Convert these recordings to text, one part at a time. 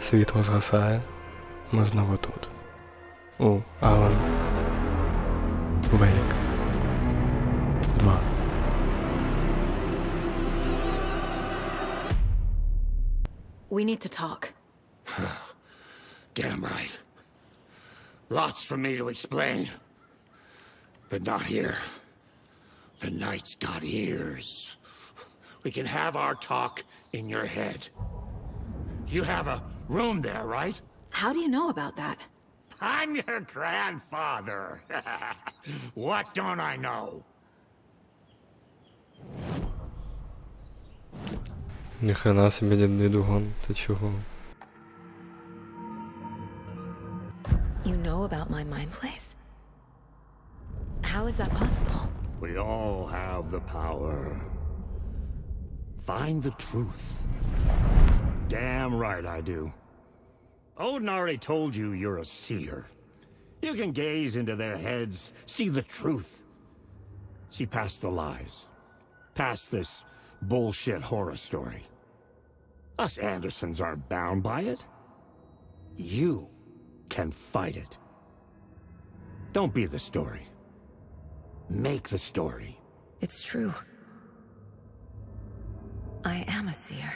Світло згасає. Ми знову тут. У Алан Вейк 2. We need to talk. Damn right. Lots for me to explain. But not here. The night's got ears. We can have our talk in your head. You have a room there, right? How do you know about that? I'm your grandfather. What don't I know? Ніхрена собі дідугон, ти чого? You know about my mind place? How is that possible? We all have the power. Find the truth. Damn right I do. Odin already told you you're a seer. You can gaze into their heads, see the truth. See past the lies. Past this bullshit horror story. Us Andersons aren't bound by it. You can fight it. Don't be the story. Make the story. It's true. I am a seer.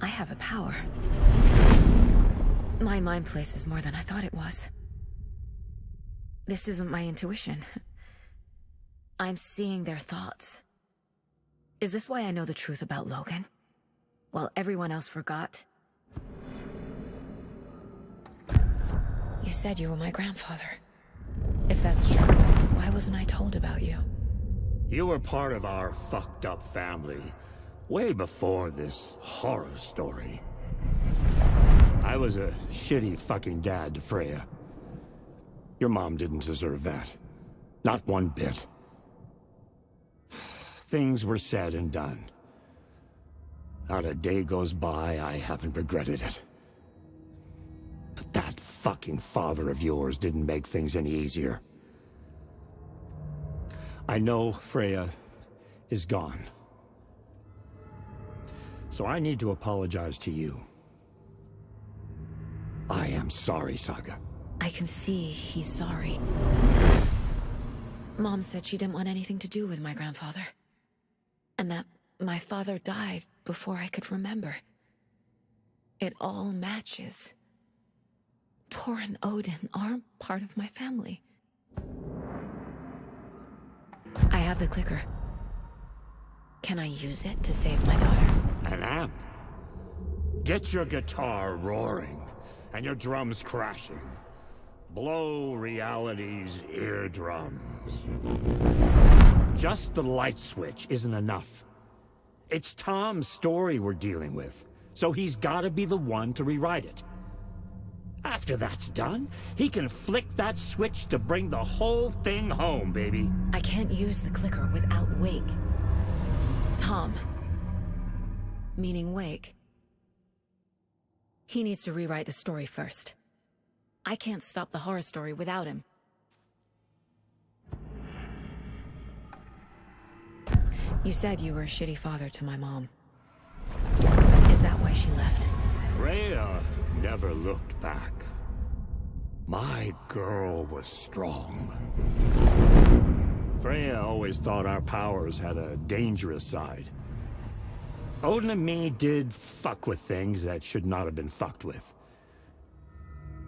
I have a power. My mind place is more than I thought it was. This isn't my intuition. I'm seeing their thoughts. Is this why I know the truth about Logan? While everyone else forgot? You said you were my grandfather. If that's true, why wasn't I told about you? You were part of our fucked up family way before this horror story. I was a shitty fucking dad to Freya. Your mom didn't deserve that. Not one bit. Things were said and done. Not a day goes by I haven't regretted it. But that fucking father of yours didn't make things any easier. I know Freya is gone. So I need to apologize to you. I am sorry, Saga. I can see he's sorry. Mom said she didn't want anything to do with my grandfather. And that my father died before I could remember. It all matches. Tor and Odin aren't part of my family. I have the clicker. Can I use it to save my daughter? An amp? Get your guitar roaring and your drums crashing. Blow reality's eardrums. Just the light switch isn't enough. It's Tom's story we're dealing with, so he's gotta be the one to rewrite it. After that's done, he can flick that switch to bring the whole thing home, baby. I can't use the clicker without Wake. Tom, meaning Wake. He needs to rewrite the story first. I can't stop the horror story without him. You said you were a shitty father to my mom. Is that why she left? Freya never looked back. My girl was strong. Freya always thought our powers had a dangerous side. Odin and me did fuck with things that should not have been fucked with.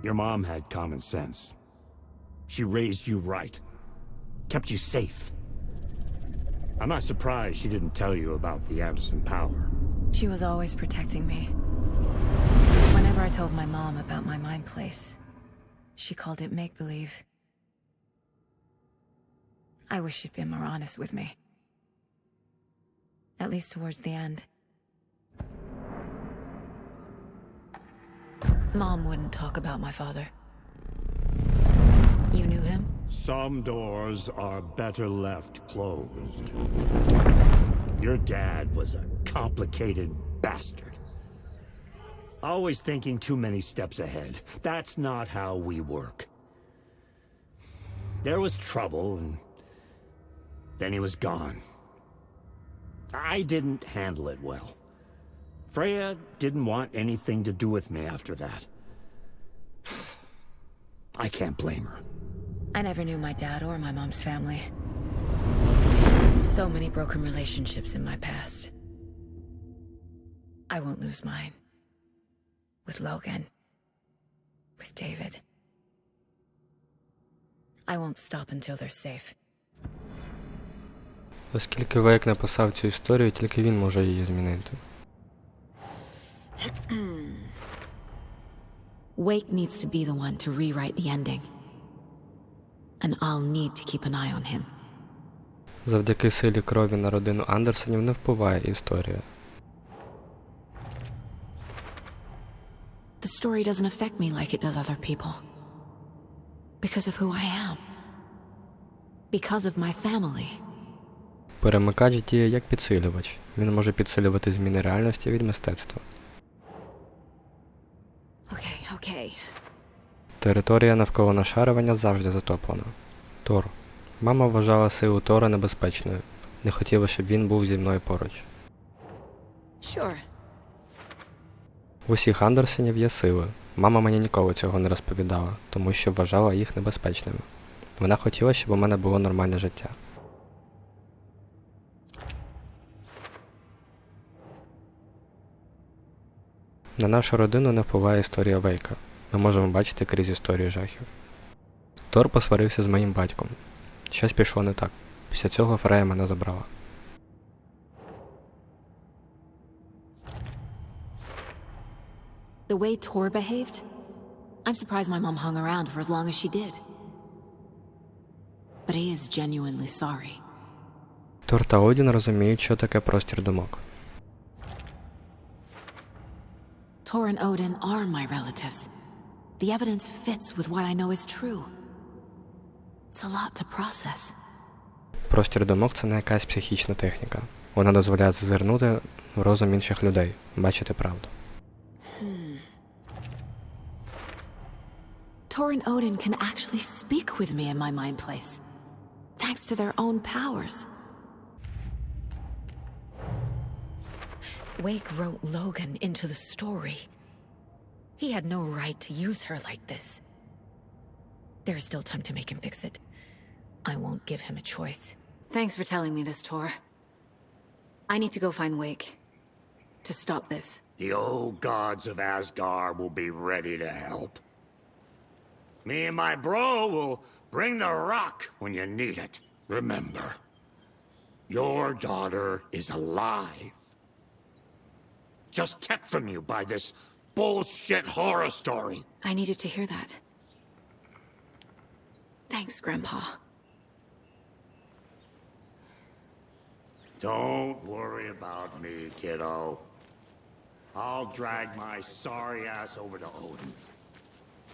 Your mom had common sense. She raised you right. Kept you safe. I'm not surprised she didn't tell you about the Anderson power. She was always protecting me. Whenever I told my mom about my mind place, she called it make-believe. I wish she'd been more honest with me. At least towards the end. Mom wouldn't talk about my father. You knew him? Some doors are better left closed. Your dad was a complicated bastard. Always thinking too many steps ahead. That's not how we work. There was trouble, and then he was gone. I didn't handle it well. Freya didn't want anything to do with me after that. I can't blame her. I never knew my dad or my mom's family. So many broken relationships in my past. I won't lose mine. With Logan. With David. I won't stop until they're safe. Оскільки Вейк написав цю історію, тільки він може її змінити. Wake needs to be the one to rewrite the ending. And I'll need to keep an eye on him. Завдяки силі крові на родину Андерсонів не впливає історія. The story doesn't affect me like it does other people. Because of who I am. Because of my family. Перемикач діє як підсилювач. Він може підсилювати зміни реальності від мистецтва. Okay. Територія навколо нашарювання завжди затоплена. Тор. Мама вважала силу Тора небезпечною. Не хотіла, щоб він був зі мною поруч. Sure. В усіх Андерсонів є сили. Мама мені ніколи цього не розповідала, тому що вважала їх небезпечними. Вона хотіла, щоб у мене було нормальне життя. На нашу родину не впливає історія Вейка. Ми можемо бачити крізь історію жахів. Тор посварився з моїм батьком. Щось пішло не так. Після цього Фрея мене забрала. The way Tor behaved? I'm surprised my mom hung around for as long as she did. But he is genuinely sorry. Тор та Одін розуміють, що таке простір думок. Tor and Odin are my relatives. The evidence fits with what I know is true. It's a lot to process. Простір думок – це не якась психічна техніка. Вона дозволяє зазирнути в розум інших людей, бачити правду. Tor and Odin can actually speak with me in my mind place, thanks to their own powers. Wake wrote Logan into the story. He had no right to use her like this. There is still time to make him fix it. I won't give him a choice. Thanks for telling me this, Tor. I need to go find Wake to stop this. The old gods of Asgard will be ready to help. Me and my bro will bring the rock when you need it. Remember, your daughter is alive. Just kept from you by this bullshit horror story. I needed to hear that. Thanks, Grandpa. Don't worry about me, kiddo. I'll drag my sorry ass over to Odin.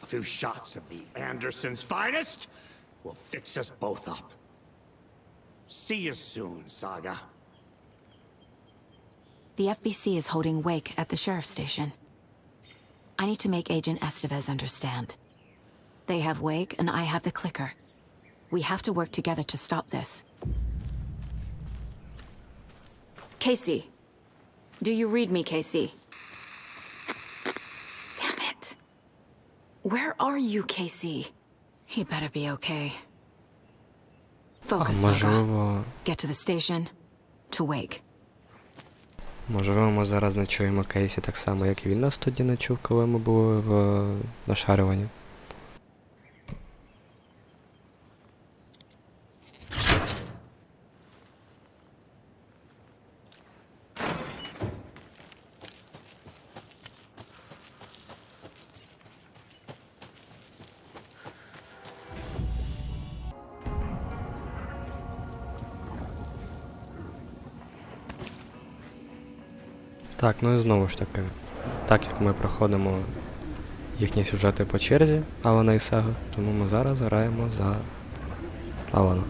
A few shots of the Andersons' finest will fix us both up. See you soon, Saga. The FBC is holding Wake at the sheriff's station. I need to make Agent Estevez understand. They have Wake and I have the clicker. We have to work together to stop this. Casey. Do you read me, Casey? Damn it. Where are you, Casey? He better be okay. Focus, Saga. Можливо... Get to the station. To Wake. Можливо, ми зараз не чуємо Кейсі так само, як він нас тоді не чув, коли ми були в нашарюванні. Так, ну і знову ж таки, так як ми проходимо їхні сюжети по черзі, Алана і Сага, тому ми зараз граємо за Алана.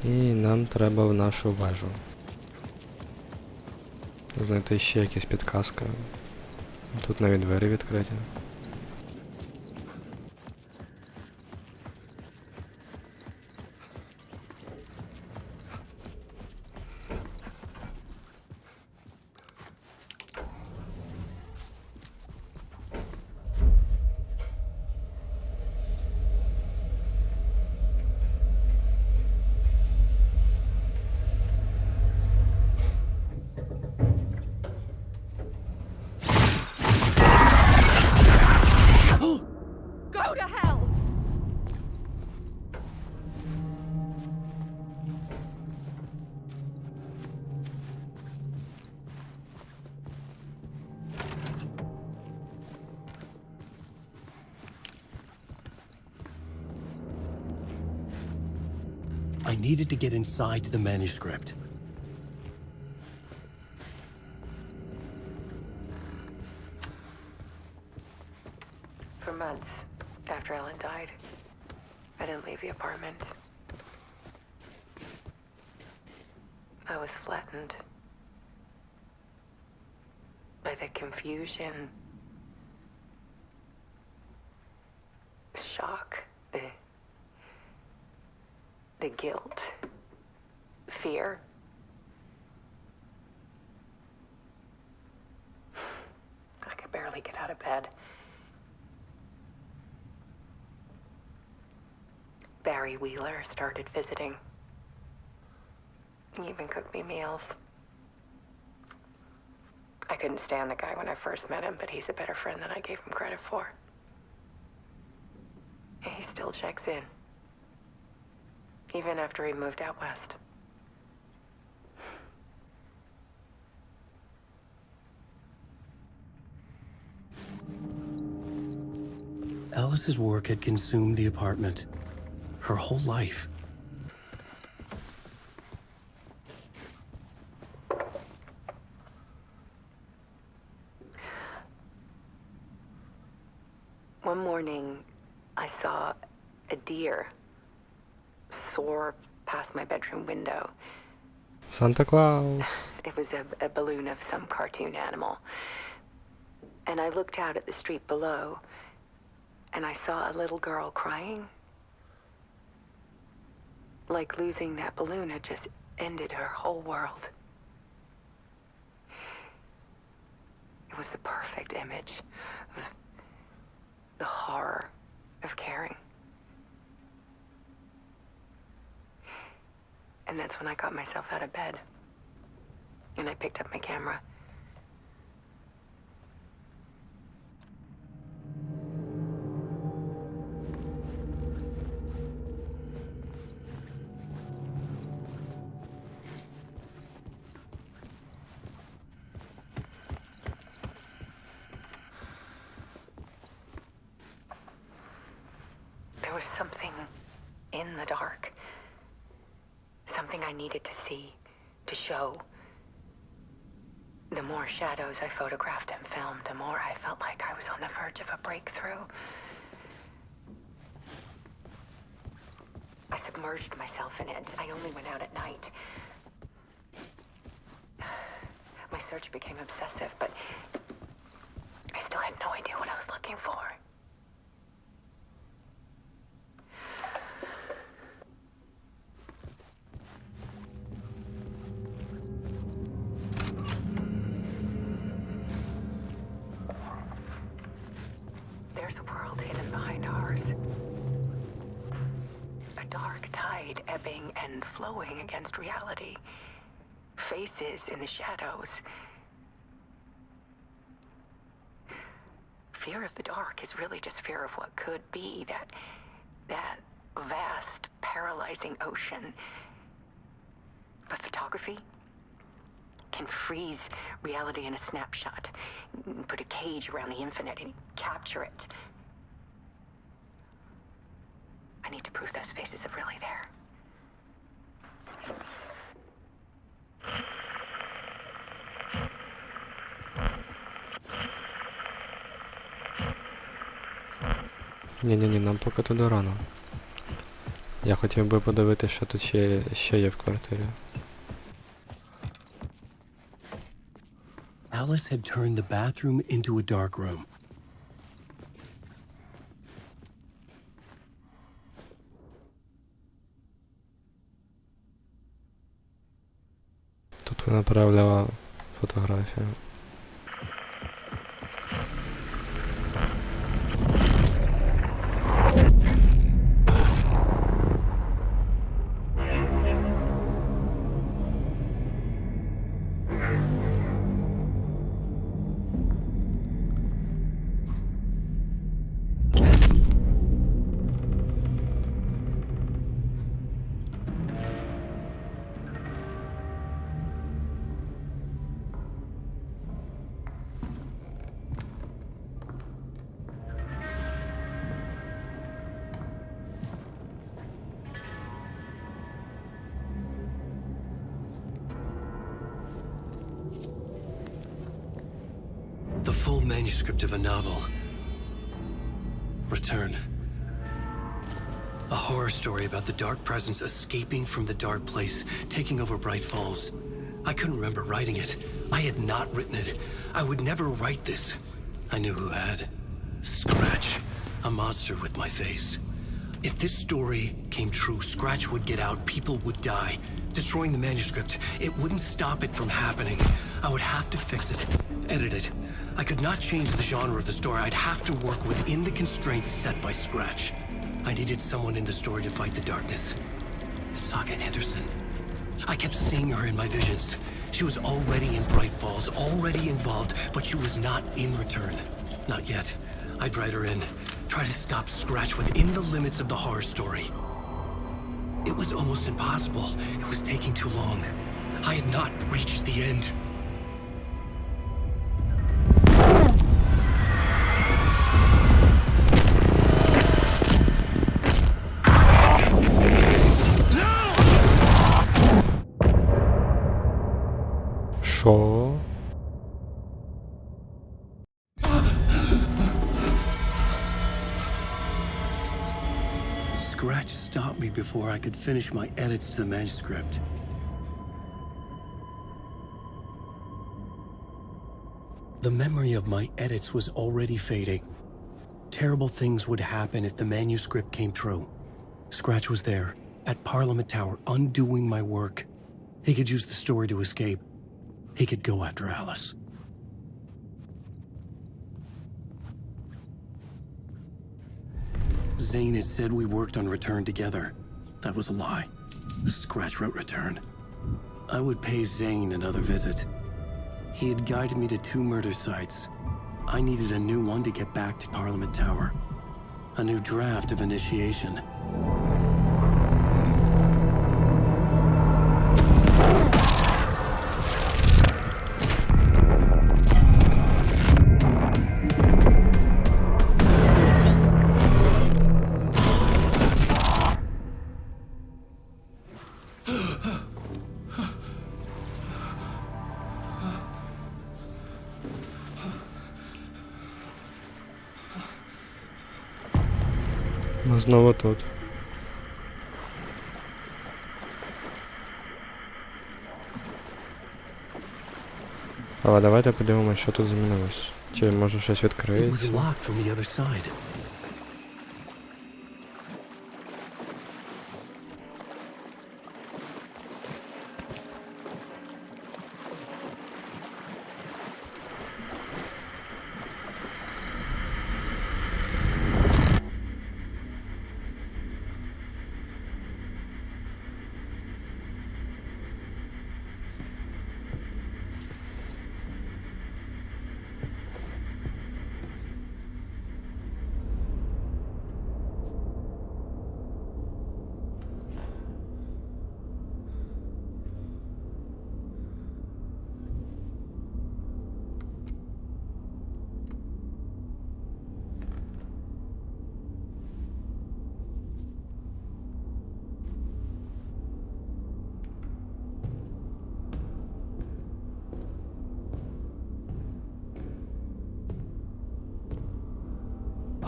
І Нам треба в нашу вежу. Знайти ще якісь підказки. Тут навіть двері відкриті. Go to hell! I needed to get inside the manuscript. For months after Ellen died, I didn't leave the apartment. I was flattened by the confusion, the shock, the guilt, fear. I could barely get out of bed. Barry Wheeler started visiting. He even cooked me meals. I couldn't stand the guy when I first met him, but he's a better friend than I gave him credit for. He still checks in, even after he moved out west. Alice's work had consumed the apartment. Her whole life. One morning, I saw a deer soar past my bedroom window. Санта-Клаус! It was a balloon of some cartoon animal. And I looked out at the street below, and I saw a little girl crying. Like losing that balloon had just ended her whole world. It was the perfect image of the horror of caring. And that's when I got myself out of bed. And I picked up my camera. There was something in the dark. Something I needed to see, to show. The more shadows I photographed and filmed, the more I felt like I was on the verge of a breakthrough. I submerged myself in it. I only went out at night. My search became obsessive, but I still had no idea what I was looking for. There's a world hidden behind ours. A dark tide ebbing and flowing against reality. Faces in the shadows. Fear of the dark is really just fear of what could be, that vast, paralyzing ocean. But photography can freeze reality in a snapshot, put a cage around the infinite and capture it. I need to prove those faces are really there. Ні-ні-ні, нам поки туди рано. Я хотів би подивитися, що тут ще є в квартирі. Alice had turned the bathroom into a dark room. Тут вона направляла фотографію. The full manuscript of a novel. Return. A horror story about the dark presence escaping from the dark place, taking over Bright Falls. I couldn't remember writing it. I had not written it. I would never write this. I knew who had. Scratch. A monster with my face. If this story came true, Scratch would get out, people would die. Destroying the manuscript, it wouldn't stop it from happening. I would have to fix it, edit it. I could not change the genre of the story. I'd have to work within the constraints set by Scratch. I needed someone in the story to fight the darkness. Saga Anderson. I kept seeing her in my visions. She was already in Bright Falls, already involved, but she was not in Return. Not yet. I'd write her in, try to stop Scratch within the limits of the horror story. It was almost impossible. It was taking too long. I had not reached the end. Що? Scratch stopped me before I could finish my edits to the manuscript. The memory of my edits was already fading. Terrible things would happen if the manuscript came true. Scratch was there, at Parliament Tower, undoing my work. He could use the story to escape. He could go after Alice. Zane had said we worked on Return together. That was a lie. Scratch wrote Return. I would pay Zane another visit. He had guided me to 2 murder sites. I needed a new one to get back to Parliament Tower. A new draft of Initiation. Ми знову тут. Але давайте подивимося, що тут змінилось. Чи може щось It was відкриється? locked from the other side.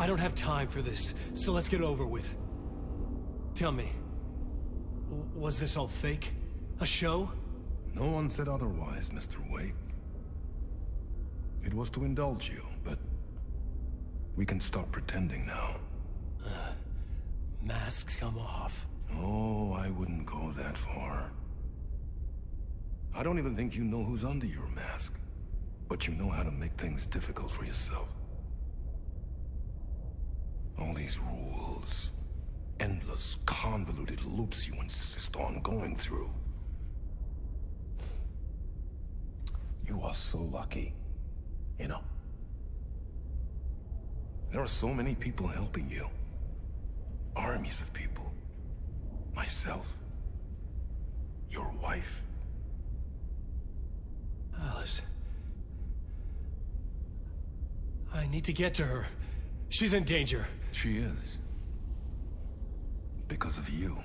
I don't have time for this, so let's get over with. Tell me, Was this all fake? A show? No one said otherwise, Mr. Wake. It was to indulge you, but we can stop pretending now. Masks come off. Oh, I wouldn't go that far. I don't even think you know who's under your mask, but you know how to make things difficult for yourself. All these rules, endless, convoluted loops you insist on going through. You are so lucky, you know. There are so many people helping you. Armies of people. Myself. Your wife. Alice. I need to get to her. She's in danger. She is. Because of you.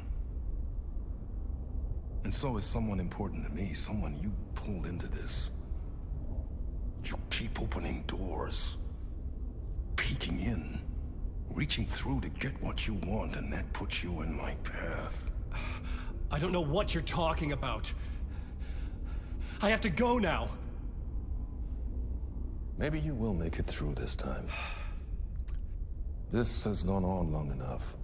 And so is someone important to me, someone you pulled into this. You keep opening doors. Peeking in. Reaching through to get what you want, and that puts you in my path. I don't know what you're talking about. I have to go now. Maybe you will make it through this time. This has gone on long enough.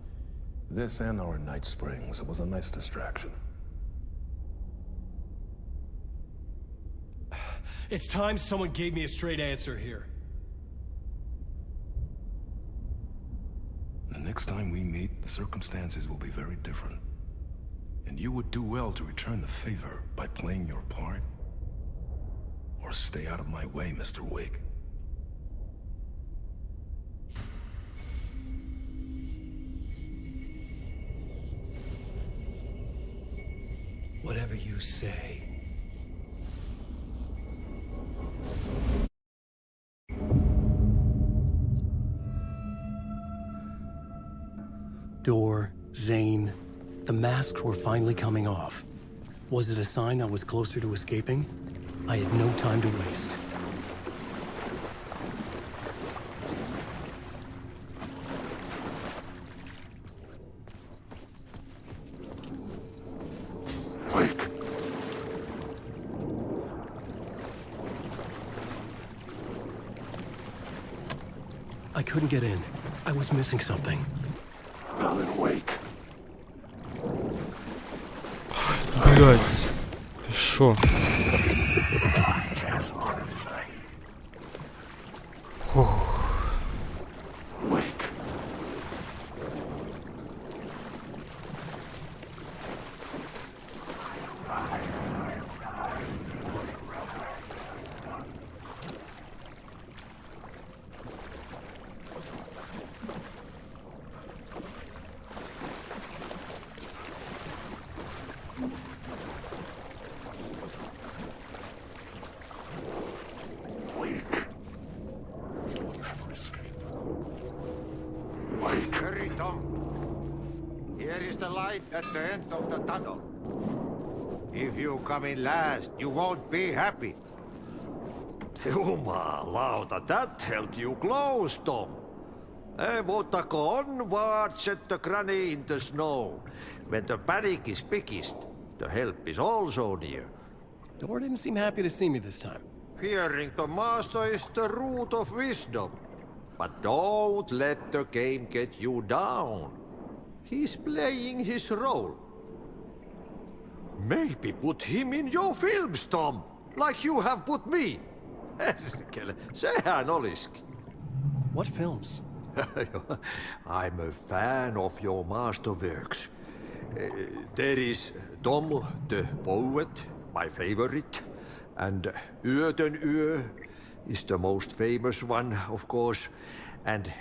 This and our night springs. It was a nice distraction. It's time someone gave me a straight answer here. The next time we meet, the circumstances will be very different. And you would do well to return the favor by playing your part. Or stay out of my way, Mr. Wake. Whatever you say. Door, Zane, the masks were finally coming off. Was it a sign I was closer to escaping? I had no time to waste. Wake. I couldn't get in. I was missing something. Alan Wake. Блять. Ти що? Wake. Hurry, Tom. Here is the light at the end of the tunnel. If you come in last, you won't be happy. Jumalauta, that held you close, Tom. Mutta go onward, set the granny in the snow. When the panic is biggest, the help is also near. Door didn't seem happy to see me this time. Fearing the master is the root of wisdom. But don't let the game get you down. He's playing his role. Maybe put him in your films, Tom, like you have put me. Sehän olisikin. What films? I'm a fan of your masterworks. There is Tom the Poet, my favorite, and Yöten Yö is the most famous one, of course. And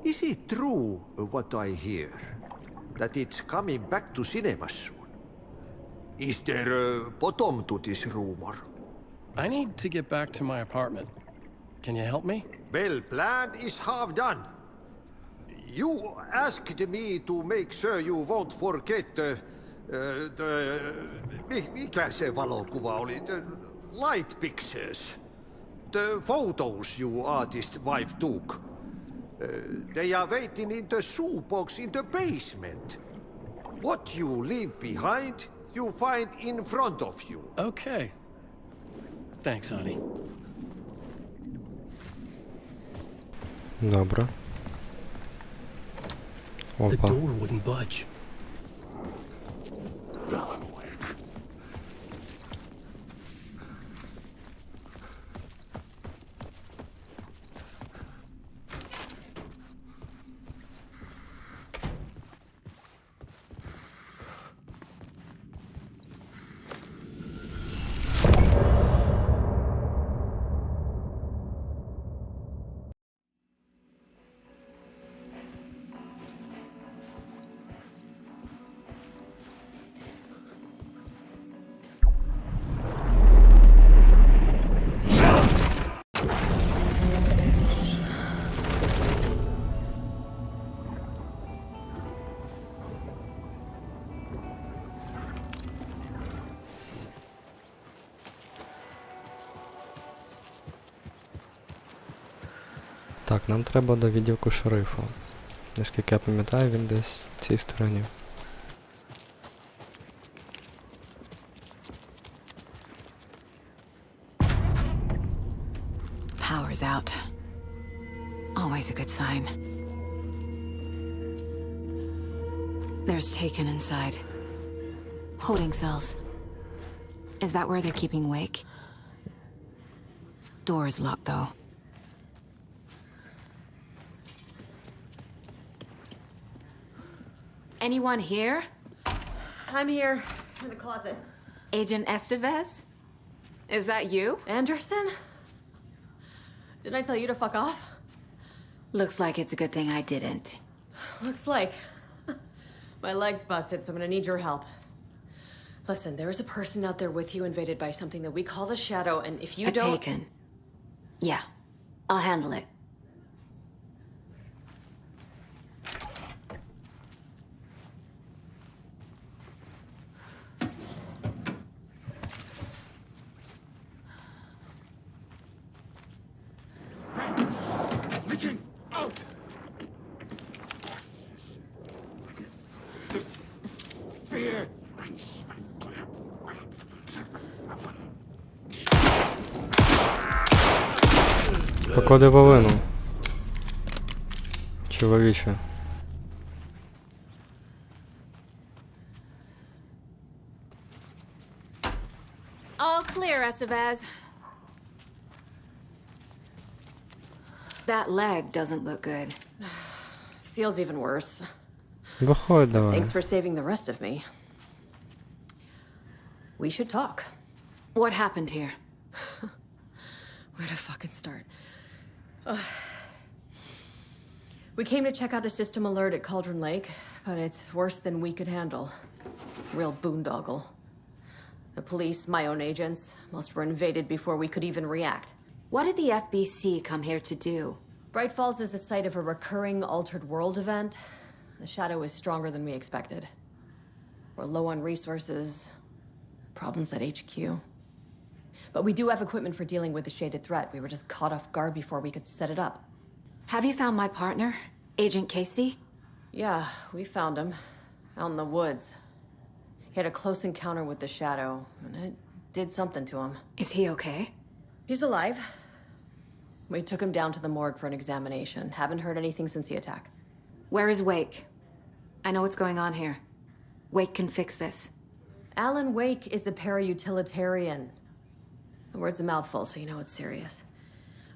is it true what I hear, that it's coming back to cinemas soon? Is there a bottom to this rumor? I need to get back to my apartment. Can you help me? Well, plan is half done. You asked me to make sure you won't forget mikä se valokuva oli? The light pictures. The photos you artist wife took. They are waiting in the shoebox in the basement. What you leave behind, you find in front of you. Okay. Thanks, honey. Добре. The Опа. door wouldn't budge. Так, нам треба до відділку шерифу. Наскільки я пам'ятаю, він десь в цій стороні. Power's out. Always a good sign. There's Taken inside. Holding cells. Is that where they're keeping Wake? Door is locked, though. Anyone here? I'm here, in the closet. Agent Estevez? Is that you? Anderson? Didn't I tell you to fuck off? Looks like it's a good thing I didn't. Looks like. My leg's busted, so I'm gonna need your help. Listen, there is a person out there with you invaded by something that we call the Shadow, and if you don't... Taken. Yeah, I'll handle it. Leaking out! The fear! Поклади волину. Чоловіче. All clear, Estevez. That leg doesn't look good. Feels even worse. Виходь давай. Thanks for saving the rest of me. We should talk. What happened here? Where to fucking start? We came to check out a system alert at Cauldron Lake, but it's worse than we could handle. Real boondoggle. The police, my own agents, most were invaded before we could even react. What did the FBC come here to do? Bright Falls is the site of a recurring altered world event. The Shadow is stronger than we expected. We're low on resources, problems at HQ. But we do have equipment for dealing with the shaded threat. We were just caught off guard before we could set it up. Have you found my partner, Agent Casey? Yeah, we found him. Out in the woods. He had a close encounter with the Shadow, and it did something to him. Is he okay? He's alive. We took him down to the morgue for an examination. Haven't heard anything since the attack. Where is Wake? I know what's going on here. Wake can fix this. Alan Wake is a para-utilitarian. The word's a mouthful, so you know it's serious.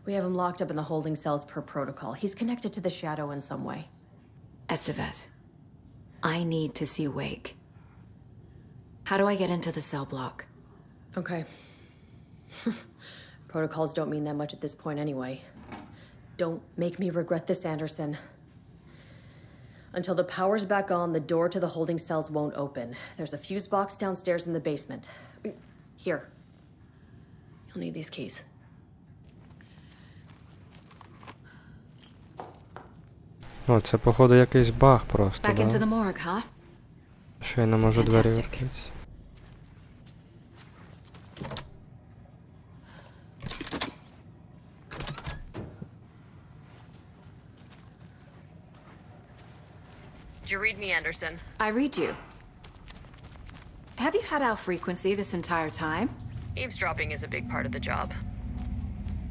We have him locked up in the holding cells per protocol. He's connected to the Shadow in some way. Estevez, I need to see Wake. How do I get into the cell block? Okay. Protocols don't mean that much at this point anyway. Don't make me regret this, Anderson. Until the power's back on, the door to the holding cells won't open. There's a fuse box downstairs in the basement. Here. You'll need these keys. О, це походу якийсь баг просто, Back into the да? morgue, huh? Що я не можу двері Fantastic. відкрити. Did you read me, Anderson? I read you. Have you had out frequency this entire time? Eavesdropping is a big part of the job.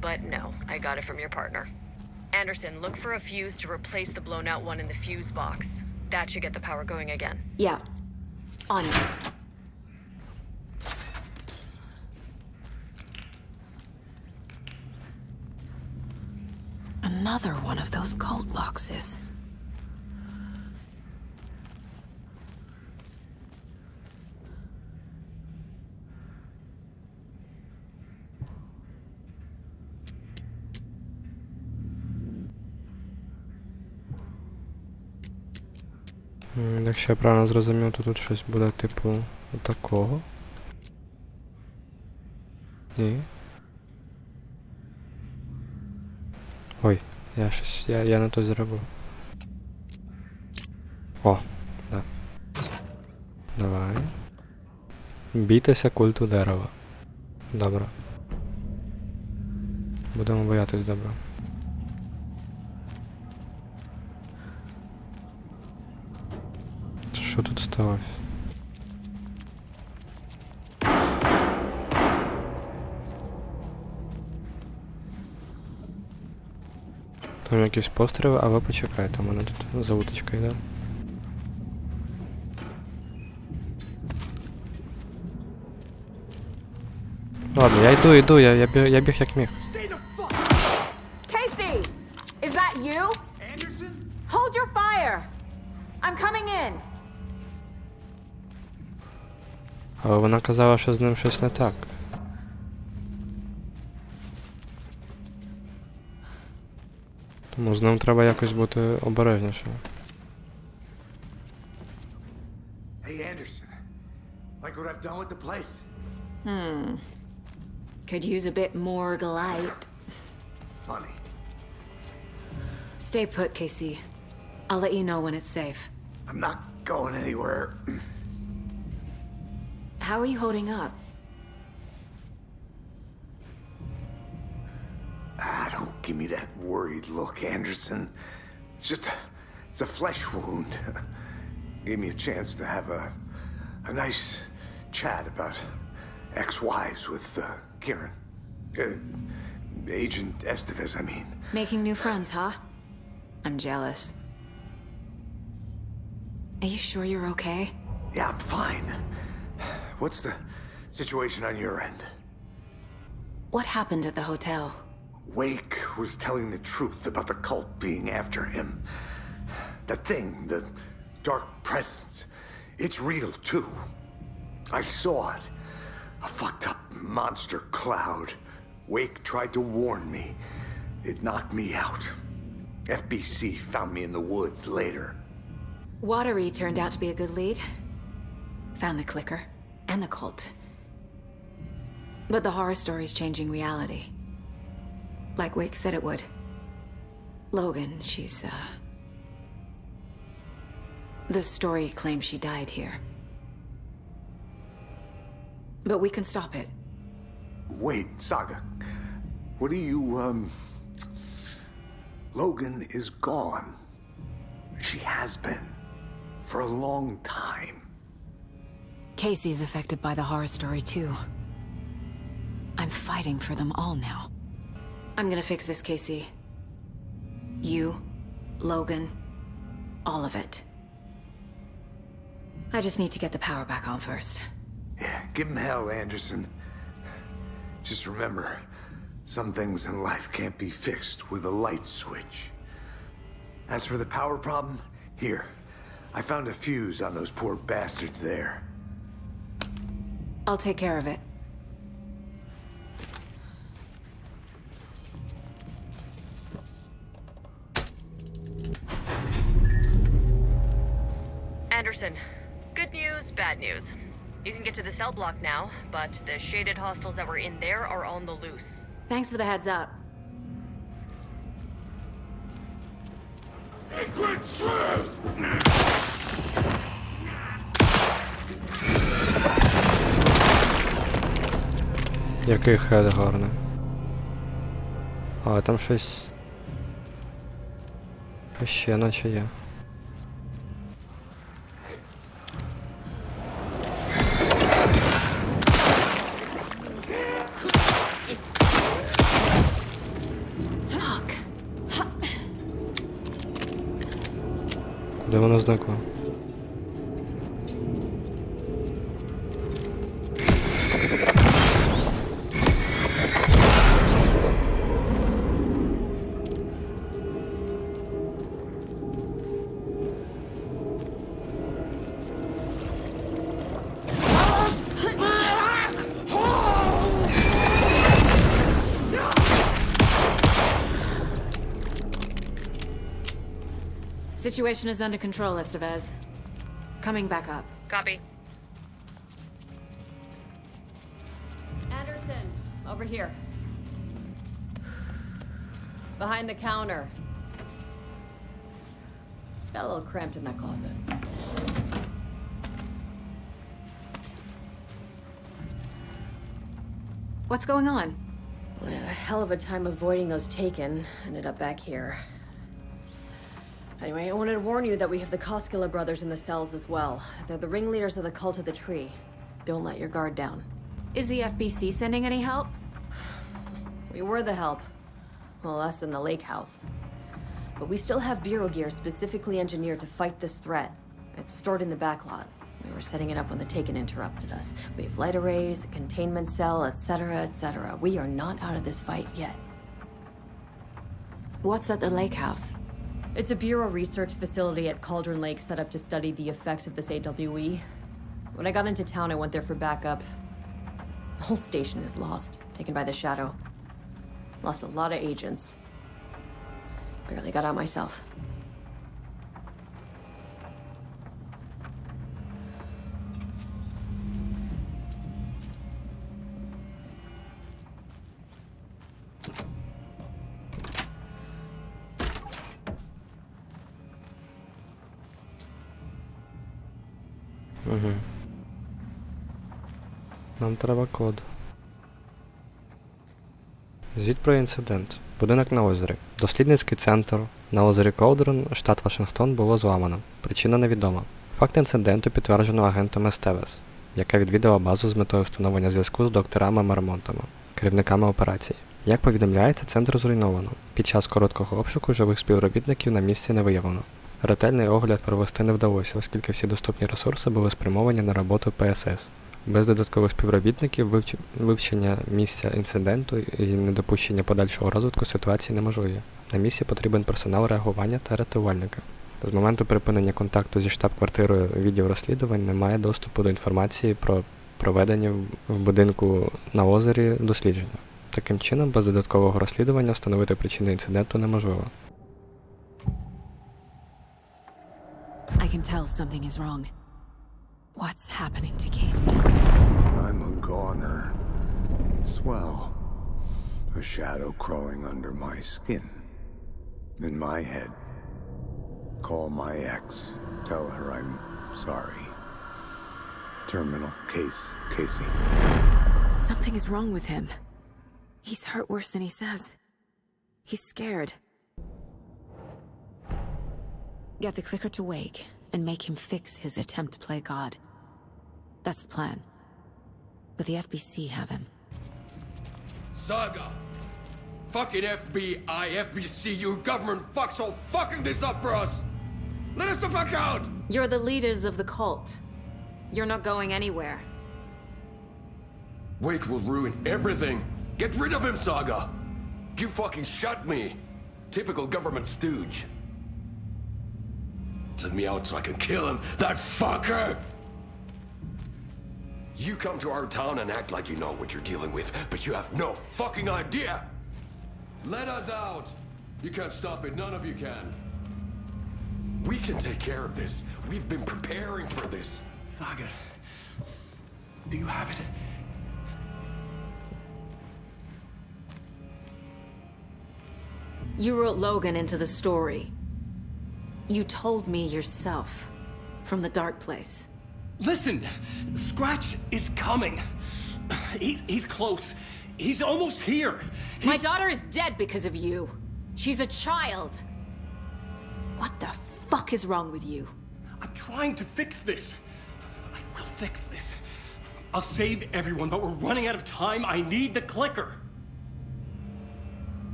But no, I got it from your partner. Anderson, look for a fuse to replace the blown out one in the fuse box. That should get the power going again. Yeah. On it. Another one of those cult boxes. Якщо я правильно зрозумів, то тут щось буде типу такого. Ні. Ой, я не то зробив. О, да. Давай. Бійтеся культу дерева. Добре. Будемо боятись добре. Що тут сталося? Там якісь постріли, а ви почекайте, у мене тут завуточка йде. Ладно, я йду, я біг як міг. Casey! Is that you? Anderson? Hold your fire! I'm coming in! Але вона казала, що з ним щось не так. Тому з ним треба якось бути обережнішим. Hey, Anderson. Like what I've done with the place? Could use a bit more light. Funny. Stay put, Casey. I'll let you know when it's safe. I'm not going anywhere. How are you holding up? Don't give me that worried look, Anderson. It's a flesh wound. Gave me a chance to have a nice chat about ex-wives with Kieran. Agent Estevez, I mean. Making new friends, huh? I'm jealous. Are you sure you're okay? Yeah, I'm fine. What's the situation on your end? What happened at the hotel? Wake was telling the truth about the cult being after him. That thing, the dark presence, it's real too. I saw it. A fucked up monster cloud. Wake tried to warn me. It knocked me out. FBC found me in the woods later. Watery turned out to be a good lead. Found the clicker and the cult. But the horror story's changing reality. Like Wake said it would. Logan, she's, the story claims she died here. But we can stop it. Wait, Saga. What do you, Logan is gone. She has been. For a long time. Casey's affected by the horror story, too. I'm fighting for them all now. I'm gonna fix this, Casey. You, Logan, all of it. I just need to get the power back on first. Yeah, give him hell, Anderson. Just remember, some things in life can't be fixed with a light switch. As for the power problem, here. I found a fuse on those poor bastards there. I'll take care of it. Anderson, good news, bad news. You can get to the cell block now, but the shaded hostiles that were in there are on the loose. Thanks for the heads up. Який хед гарний. А, там щось... Ще наче є. воно зникло? Situation is under control, Estevez. Coming back up. Copy. Anderson, over here. Behind the counter. Got a little cramped in that closet. What's going on? We had a hell of a time avoiding those taken. Ended up back here. Anyway, I wanted to warn you that we have the Koskela brothers in the cells as well. They're the ringleaders of the cult of the tree. Don't let your guard down. Is the FBC sending any help? We were the help. Well, us in the lake house. But we still have bureau gear specifically engineered to fight this threat. It's stored in the backlot. We were setting it up when the Taken interrupted us. We have light arrays, a containment cell, etc., etc. We are not out of this fight yet. What's at the lake house? It's a Bureau research facility at Cauldron Lake set up to study the effects of this AWE. When I got into town, I went there for backup. The whole station is lost, taken by the Shadow. Lost a lot of agents. Barely got out myself. Угу. Нам треба код. Звіт про інцидент. Будинок на озері. Дослідницький центр. На озері Cauldron, штат Вашингтон, було зламано. Причина невідома. Факт інциденту підтверджено агентом Estevez, яка відвідала базу з метою встановлення зв'язку з докторами Мармонтами, керівниками операції. Як повідомляється, центр зруйновано. Під час короткого обшуку живих співробітників на місці не виявлено. Ретельний огляд провести не вдалося, оскільки всі доступні ресурси були спрямовані на роботу ПСС. Без додаткових співробітників вивчення місця інциденту і недопущення подальшого розвитку ситуації неможливі. На місці потрібен персонал реагування та рятувальники. З моменту припинення контакту зі штаб-квартирою відділ розслідувань немає доступу до інформації про проведення в будинку на озері дослідження. Таким чином, без додаткового розслідування встановити причини інциденту неможливо. I can tell something is wrong. What's happening to Casey? I'm a goner. Swell. A shadow crawling under my skin. In my head. Call my ex. Tell her I'm sorry. Terminal case, Casey. Something is wrong with him. He's hurt worse than he says. He's scared. Get the clicker to wake and make him fix his attempt to play God. That's the plan. But the FBC have him. Saga! Fucking FBI, FBC, your government fucks all fucking this up for us! Let us the fuck out! You're the leaders of the cult. You're not going anywhere. Wake will ruin everything! Get rid of him, Saga! You fucking shut me! Typical government stooge. Let me out so I can kill him, that fucker! You come to our town and act like you know what you're dealing with, but you have no fucking idea! Let us out! You can't stop it, none of you can. We can take care of this. We've been preparing for this. Saga, do you have it? You wrote Logan into the story. You told me yourself. From the dark place. Listen! Scratch is coming. He's close. He's almost here. My daughter is dead because of you. She's a child. What the fuck is wrong with you? I'm trying to fix this. I will fix this. I'll save everyone, but we're running out of time. I need the clicker.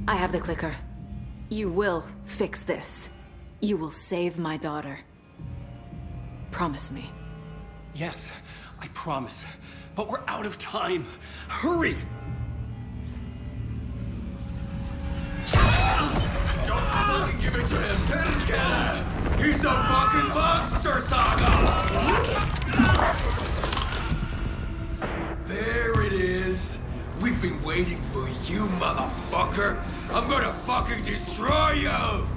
I have the clicker. You will fix this. You will save my daughter. Promise me. Yes, I promise. But we're out of time. Hurry! Don't fucking give it to him! He's a fucking monster, Saga! There it is! We've been waiting for you, motherfucker! I'm gonna fucking destroy you!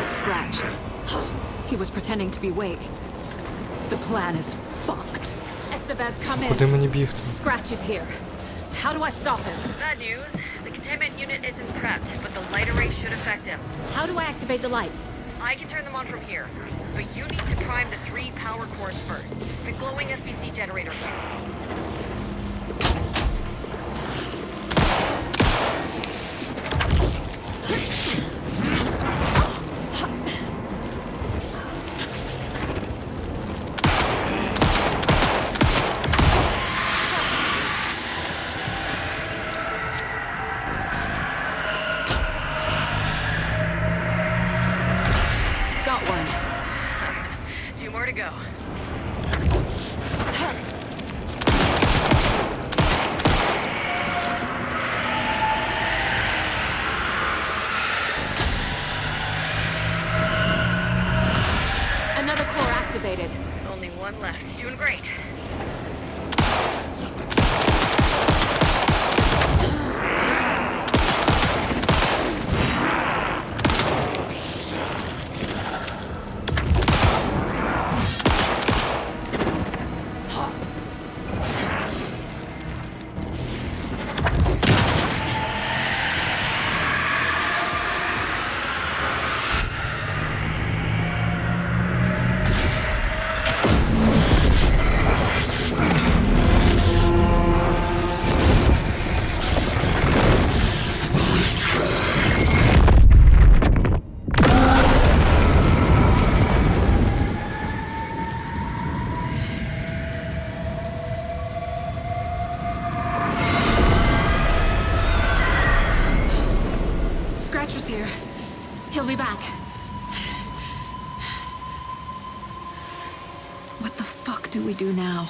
Scratch. He was pretending to be awake. The plan is fucked. Estevez, come in. Куди мені бігти? Scratch is here. How do I stop him? Bad news. The containment unit isn't prepped, but the light array should affect him. How do I activate the lights? I can turn them on from here, but you need to prime the 3 power cores first. The glowing SBC generator fuse. Got one. 2 more to go. Another core activated. Only one left. He's doing great. Scratch was here. He'll be back. What the fuck do we do now?